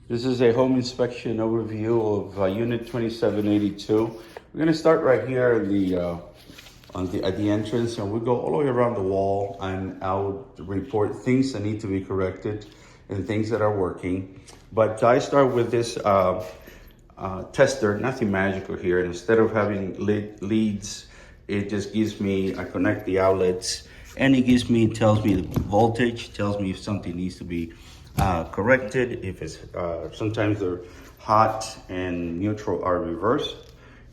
This is a home inspection overview of Unit 2782. We're going to start right here in at the entrance, and we'll go all the way around the wall, and I'll report things that need to be corrected and things that are working. But I start with this tester, nothing magical here. And instead of having leads, it just gives me, I connect the outlets, and it tells me the voltage, tells me if something needs to be corrected. If it's sometimes they're hot and neutral are reversed,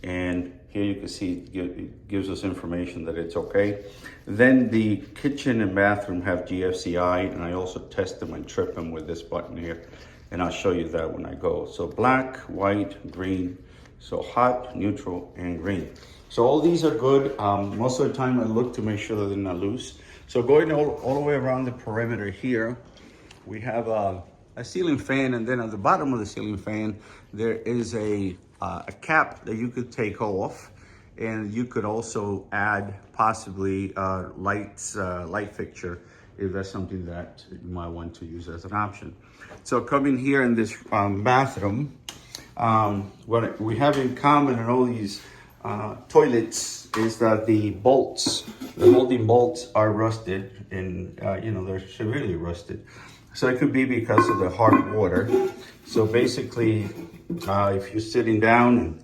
and here you can see it gives us information that it's okay. Then the kitchen and bathroom have GFCI, and I also test them and trip them with this button here, and I'll show you that when I go. So black, white, green, so hot, neutral, and green. So all these are good. Most of the time I look to make sure that they're not loose. So going all the way around the perimeter here, we have a ceiling fan, and then at the bottom of the ceiling fan, there is a cap that you could take off, and you could also add possibly light fixture if that's something that you might want to use as an option. So coming here in this bathroom, what we have in common in all these toilets is that the holding bolts are rusted, and they're severely rusted. So it could be because of the hard water. So basically, if you're sitting down and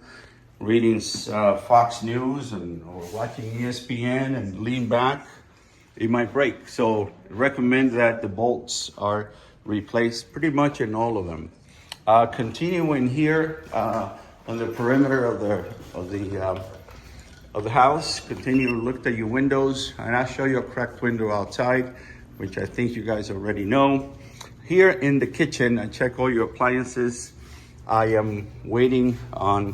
reading Fox News or watching ESPN and lean back, it might break. So recommend that the bolts are replaced pretty much in all of them. Continuing here on the perimeter of the house, continue to look at your windows, and I'll show you a cracked window outside, which I think you guys already know. Here in the kitchen, I check all your appliances. I am waiting on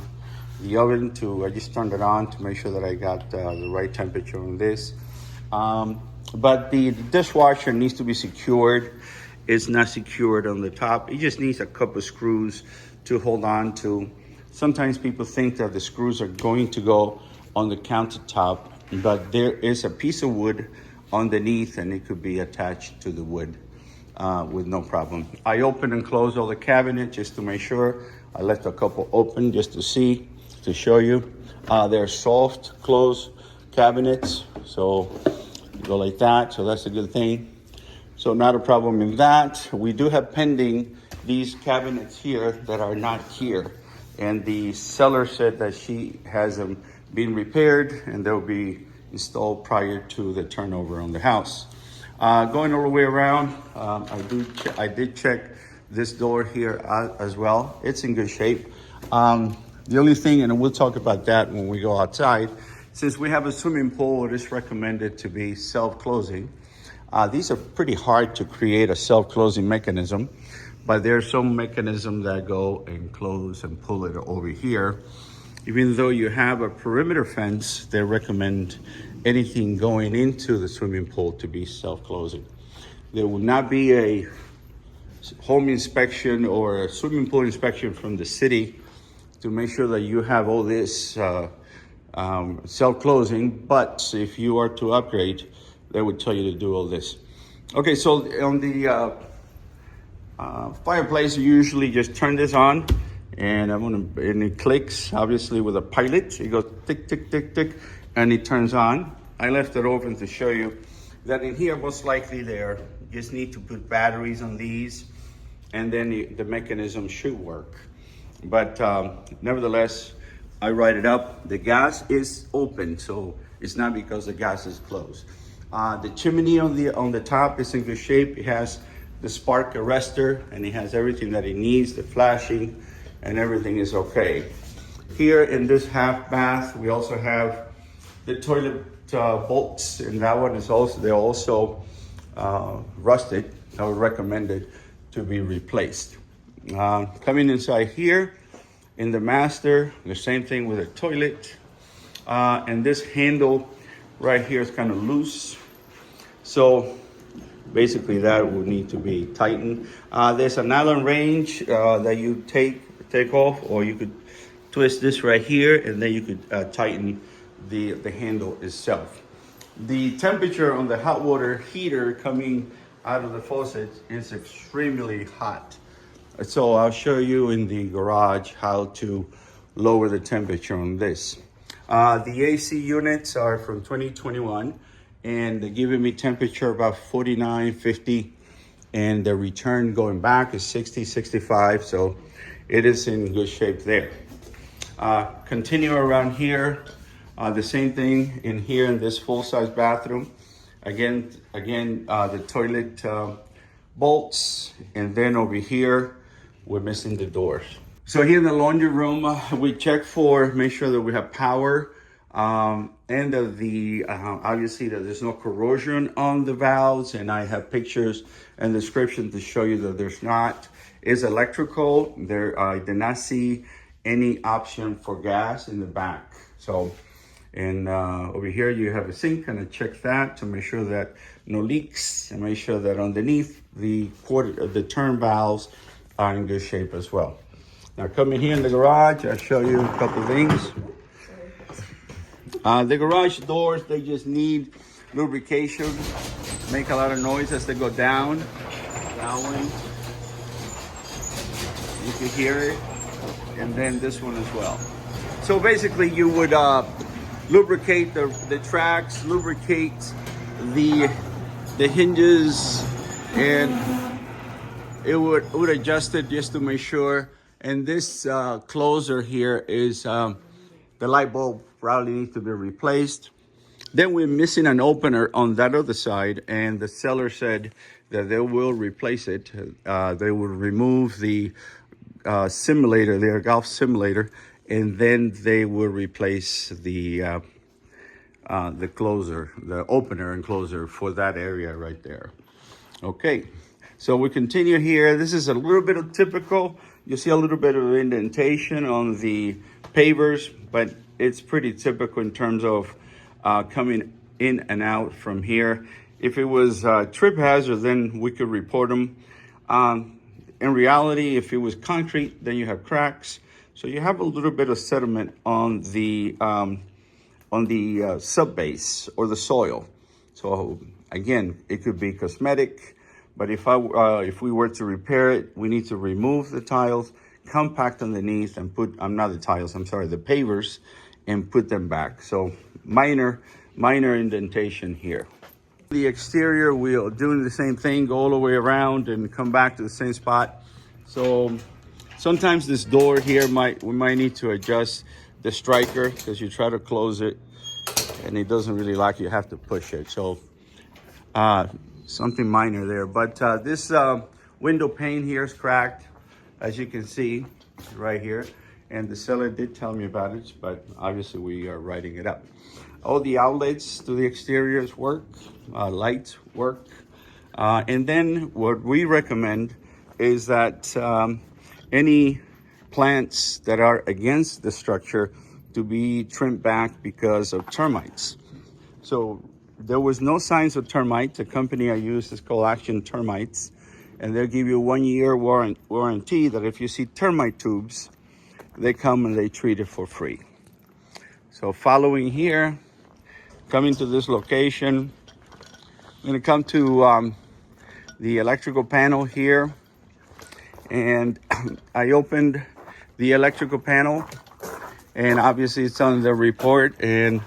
the oven I just turned it on to make sure that I got the right temperature on this. But the dishwasher needs to be secured. It's not secured on the top. It just needs a couple of screws to hold on to. Sometimes people think that the screws are going to go on the countertop, but there is a piece of wood underneath, and it could be attached to the wood with no problem. I open and close all the cabinets just to make sure. I left a couple open just to show you. They're soft close cabinets, so you go like that, so that's a good thing. So not a problem in that. We do have pending these cabinets here that are not here, and the seller said that she has them being repaired, and they'll be installed prior to the turnover on the house. Going all the way around, I did check this door here as well. It's in good shape. The only thing, and we'll talk about that when we go outside, since we have a swimming pool, it is recommended to be self-closing. These are pretty hard to create a self-closing mechanism, but there are some mechanisms that go and close and pull it over here. Even though you have a perimeter fence, they recommend anything going into the swimming pool to be self-closing. There will not be a home inspection or a swimming pool inspection from the city to make sure that you have all this self-closing, but if you are to upgrade, they would tell you to do all this. Okay, so on the fireplace, you usually just turn this on, and and it clicks, obviously with a pilot. It goes tick, tick, tick, tick, and it turns on. I left it open to show you that in here, most likely there, you just need to put batteries on these, and then the mechanism should work. But nevertheless, I write it up. The gas is open, so it's not because the gas is closed. The chimney on the top is in good shape. It has the spark arrestor, and it has everything that it needs, the flashing, and everything is okay. Here in this half bath, we also have the toilet bolts, and that one is also rusted. I would recommend it to be replaced. Coming inside here, in the master, the same thing with the toilet. And this handle right here is kind of loose. So basically that would need to be tightened. There's an Allen wrench that you take off, or you could twist this right here, and then you could tighten the handle itself. The temperature on the hot water heater coming out of the faucet is extremely hot. So I'll show you in the garage how to lower the temperature on this. The AC units are from 2021 and they're giving me temperature about 49, 50, and the return going back is 60, 65. So it is in good shape there. Continue around here. The same thing in here in this full-size bathroom. Again, the toilet bolts, and then over here, we're missing the doors. So here in the laundry room, we check for, make sure that we have power, and that obviously that there's no corrosion on the valves, and I have pictures and description to show you that there's not. It's electrical. There, I did not see any option for gas in the back. So, and over here you have a sink, and I check that to make sure that no leaks, and make sure that underneath the turn valves are in good shape as well. Now coming here in the garage, I'll show you a couple of things. The garage doors, they just need lubrication, make a lot of noise as they go down. That one, you can hear it, and then this one as well. So basically you would lubricate the tracks, lubricate the hinges, and it would adjust it just to make sure. And this closer here is the light bulb probably needs to be replaced. Then we're missing an opener on that other side, and the seller said that they will replace it. They will remove the simulator, their golf simulator, and then they will replace the closer, the opener and closer for that area right there. Okay. So we continue here. This is a little bit of typical. You see a little bit of indentation on the pavers, but it's pretty typical in terms of coming in and out from here. If it was trip hazard, then we could report them. In reality, if it was concrete, then you have cracks. So you have a little bit of sediment on the sub base or the soil. So again, it could be cosmetic. But if we were to repair it, we need to remove the tiles, compact underneath, and put, not the tiles, I'm sorry, the pavers, and put them back. So minor indentation here. The exterior, we are doing the same thing, go all the way around and come back to the same spot. So sometimes this door here, we might need to adjust the striker, because you try to close it and it doesn't really like you have to push it. So something minor there, but this window pane here is cracked, as you can see right here, and the seller did tell me about it, but obviously we are writing it up. All the outlets to the exteriors work, lights work, and then what we recommend is that any plants that are against the structure to be trimmed back because of termites. So there was no signs of termites. The company I use is called Action Termites, and they'll give you a 1-year warranty that if you see termite tubes, they come and they treat it for free. So following here, coming to this location, I'm gonna come to the electrical panel here, and I opened the electrical panel, and obviously it's on the report, and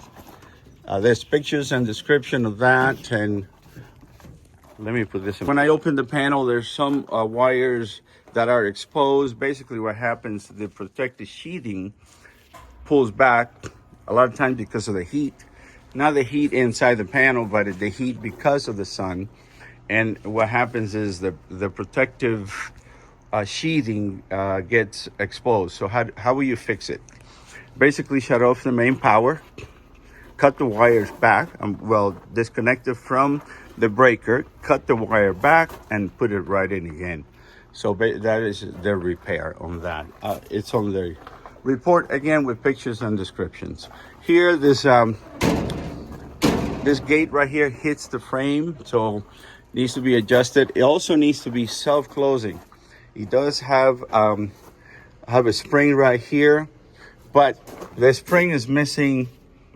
there's pictures and description of that. And let me put this in. When I open the panel, there's some wires that are exposed. Basically what happens, the protective sheathing pulls back a lot of times because of the heat. Not the heat inside the panel, but the heat because of the sun. And what happens is the protective sheathing gets exposed. So how will you fix it? Basically shut off the main power, cut the wires back, disconnect it from the breaker, cut the wire back, and put it right in again. So that is the repair on that. It's on the report, again, with pictures and descriptions. Here, this gate right here hits the frame, so needs to be adjusted. It also needs to be self-closing. It does have a spring right here, but the spring is missing.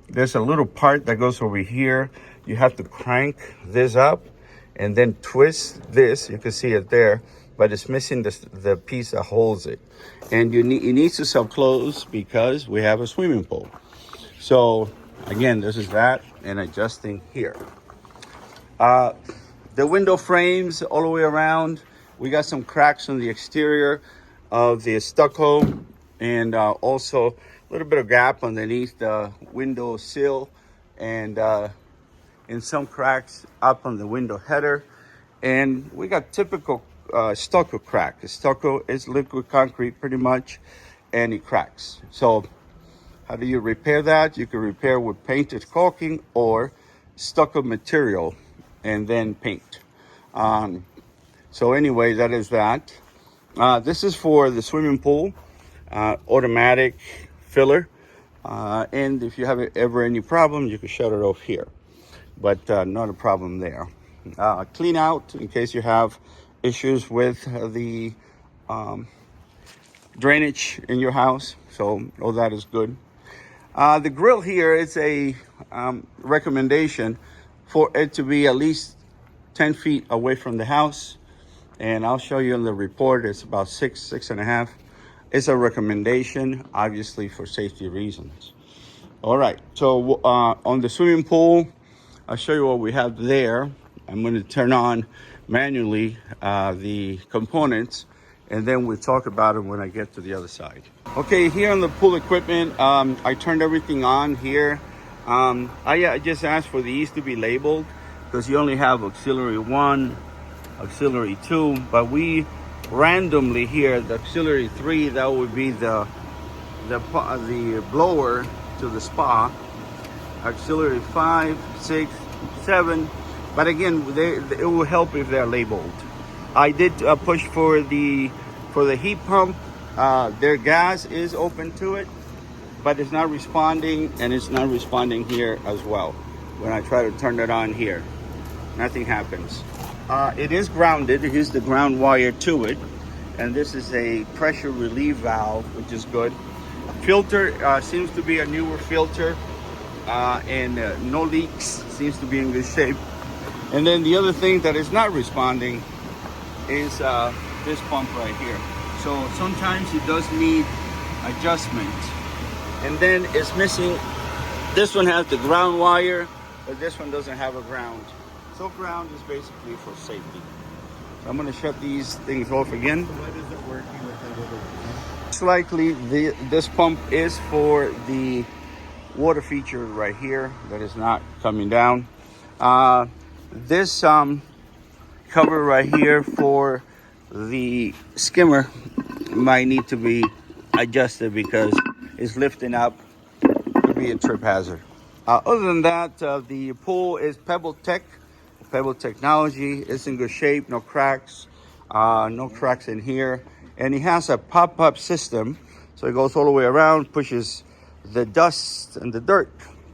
There's a little part that goes over here. You have to crank this up and then twist this. You can see it there. but it's missing the piece that holds it. And it needs to self-close because we have a swimming pool. So again, this is that and adjusting here. The window frames all the way around. We got some cracks on the exterior of the stucco, and also a little bit of gap underneath the window sill, and some cracks up on the window header. And we got typical stucco crack. The stucco is liquid concrete pretty much, and it cracks. So how do you repair that? You can repair with painted caulking or stucco material and then paint. So anyway, that is that. This is for the swimming pool, automatic filler. And if you have ever any problem, you can shut it off here, but not a problem there. Clean out in case you have issues with the drainage in your house. So all that is good. The grill here is a recommendation for it to be at least 10 feet away from the house. And I'll show you in the report, it's about 6.5. It's a recommendation, obviously for safety reasons. All right, so on the swimming pool, I'll show you what we have there. I'm going to turn on manually the components, and then we'll talk about it when I get to the other side. Okay, here on the pool equipment, I turned everything on here. I just asked for these to be labeled because you only have auxiliary 1, auxiliary 2, but we randomly here, the auxiliary 3, that would be the blower to the spa. Auxiliary 5, 6, 7, but again, it will help if they're labeled. I did push for the heat pump. Their gas is open to it, but it's not responding, and it's not responding here as well. When I try to turn it on here, nothing happens. It is grounded. Here's the ground wire to it, and this is a pressure relief valve, which is good. Filter seems to be a newer filter, and no leaks, seems to be in good shape. And then the other thing that is not responding is this pump right here. So sometimes it does need adjustment. And then it's missing, this one has the ground wire, but this one doesn't have a ground. So ground is basically for safety. So I'm gonna shut these things off again. What is it working with that other one? Most likely this pump is for the water feature right here that is not coming down. This cover right here for the skimmer might need to be adjusted because it's lifting up, could be a trip hazard. Other than that, the pool is Pebble technology. It's in good shape, no cracks in here. And it has a pop-up system, so it goes all the way around, pushes the dust and the dirt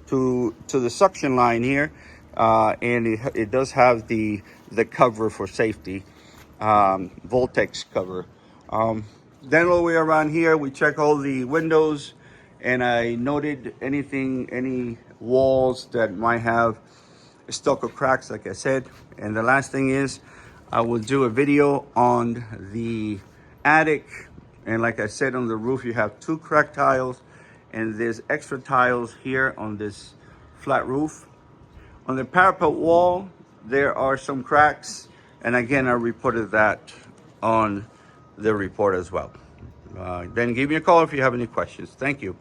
to the suction line here, and it does have the cover for safety, Voltex cover. Then all the way around here, we check all the windows, and I noted any walls that might have stucco cracks, like I said. And the last thing is, I will do a video on the attic, and like I said, on the roof you have 2 cracked tiles, and there's extra tiles here on this flat roof. On the parapet wall there are some cracks, and again I reported that on the report as well. Then give me a call if you have any questions. Thank you.